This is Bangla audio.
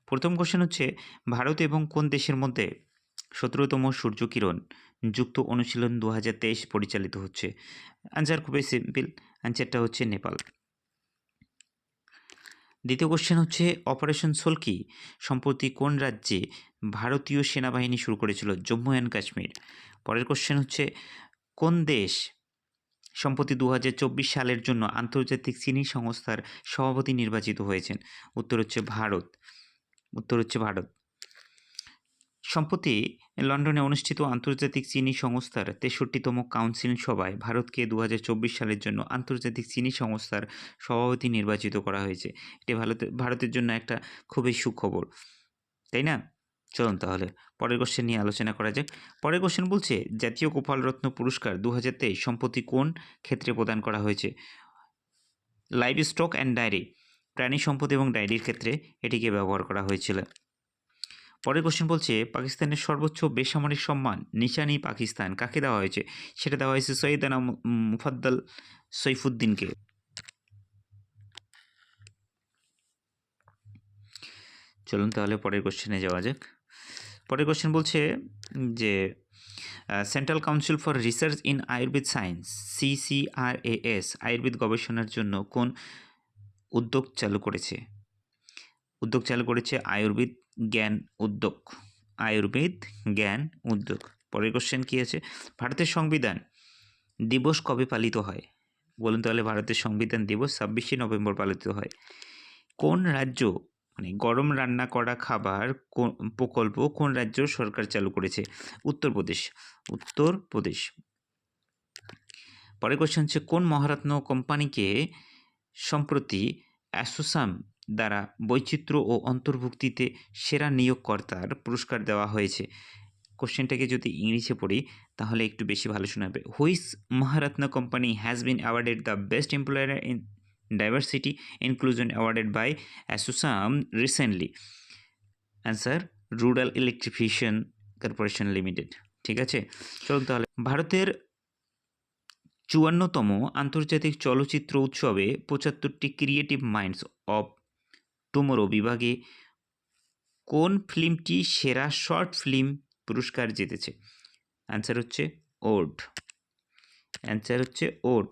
প্রথম কোশ্চেন হচ্ছে, ভারত এবং কোন দেশের মধ্যে ১৭তম সূর্যকিরণ যুক্ত অনুশীলন ২০২৩ পরিচালিত হচ্ছে? অ্যান্সার খুবই সিম্পল, অ্যান্সারটা হচ্ছে নেপাল। দ্বিতীয় কোশ্চেন হচ্ছে, অপারেশন সোলকি সম্প্রতি কোন রাজ্যে ভারতীয় সেনাবাহিনী শুরু করেছিল? জম্মু অ্যান্ড কাশ্মীর। পরের কোশ্চেন হচ্ছে, কোন দেশ সম্প্রতি ২০২৪ সালের জন্য আন্তর্জাতিক চিনি সংস্থার সভাপতি নির্বাচিত হয়েছেন? উত্তর হচ্ছে ভারত। সম্প্রতি লন্ডনে অনুষ্ঠিত আন্তর্জাতিক চিনি সংস্থার ৬৩তম কাউন্সিল সভায় ভারতকে ২০২৪ সালের জন্য আন্তর্জাতিক চিনি সংস্থার সভাপতি নির্বাচিত করা হয়েছে। এটি ভারতের জন্য একটা খুবই সুখবর, তাই না? চলুন তাহলে পরের কোশ্চেন নিয়ে আলোচনা করা যাক। পরের কোশ্চেন বলছে, জাতীয় গোপালরত্ন পুরস্কার ২০২৩ সম্প্রতি কোন ক্ষেত্রে প্রদান করা হয়েছে? লাইভ স্টক অ্যান্ড ডায়েরি, প্রাণী সম্পদ এবং ডায়েরির ক্ষেত্রে এটিকে ব্যবহার করা হয়েছিল। পরের কোশ্চেন বলছে, পাকিস্তানের সর্বোচ্চ বেসামরিক সম্মান নিশানি পাকিস্তান কাকে দেওয়া হয়েছে? সেটা দেওয়া হয়েছে সৈয়দানা মুফাদ্দাল সৈফুদ্দিনকে। চলুন তাহলে পরের কোশ্চেনে যাওয়া যাক। পরের কোশ্চেন বলছে যে central council for research in Ayurveda science CCRAS Ayurveda গবেষণার জন্য কোন উদ্যোগ চালু করেছে? আয়ুর্বেদ জ্ঞান উদ্যোগ। পরের কোশ্চেন কি আছে? ভারতের সংবিধান দিবস কবে পালিত হয়? বলুন তাহলে ভারতের সংবিধান দিবস ২৬শে নভেম্বর পালিত হয়। কোন রাজ্য গরম রান্না করা খাবার প্রকল্প কোন রাজ্য সরকার চালু করেছে? উত্তরপ্রদেশ। পরের কোশ্চেন হচ্ছে, কোন মহারত্ন কোম্পানিকে সম্প্রতি অ্যাসোসাম দ্বারা বৈচিত্র্য ও অন্তর্ভুক্তিতে সেরা নিয়োগকর্তার পুরস্কার দেওয়া হয়েছে? কোশ্চেনটাকে যদি ইংলিশে পড়ি তাহলে একটু বেশি ভালো শোনাবে। Which Maharatna company has been awarded the best employer in diversity inclusion awarded by ASSOCHAM recently? Answer rural electrification corporation limited. ঠিক আছে, চলুন তাহলে ভারতের ৫৪তম আন্তর্জাতিক চলচ্চিত্র উৎসবে ৭৫টি ক্রিয়েটিভ মাইন্ডস অব টুমোরো বিভাগে কোন ফিল্মটি সেরা শর্ট ফিল্ম পুরস্কার জিতেছে? অ্যান্সার হচ্ছে ওড।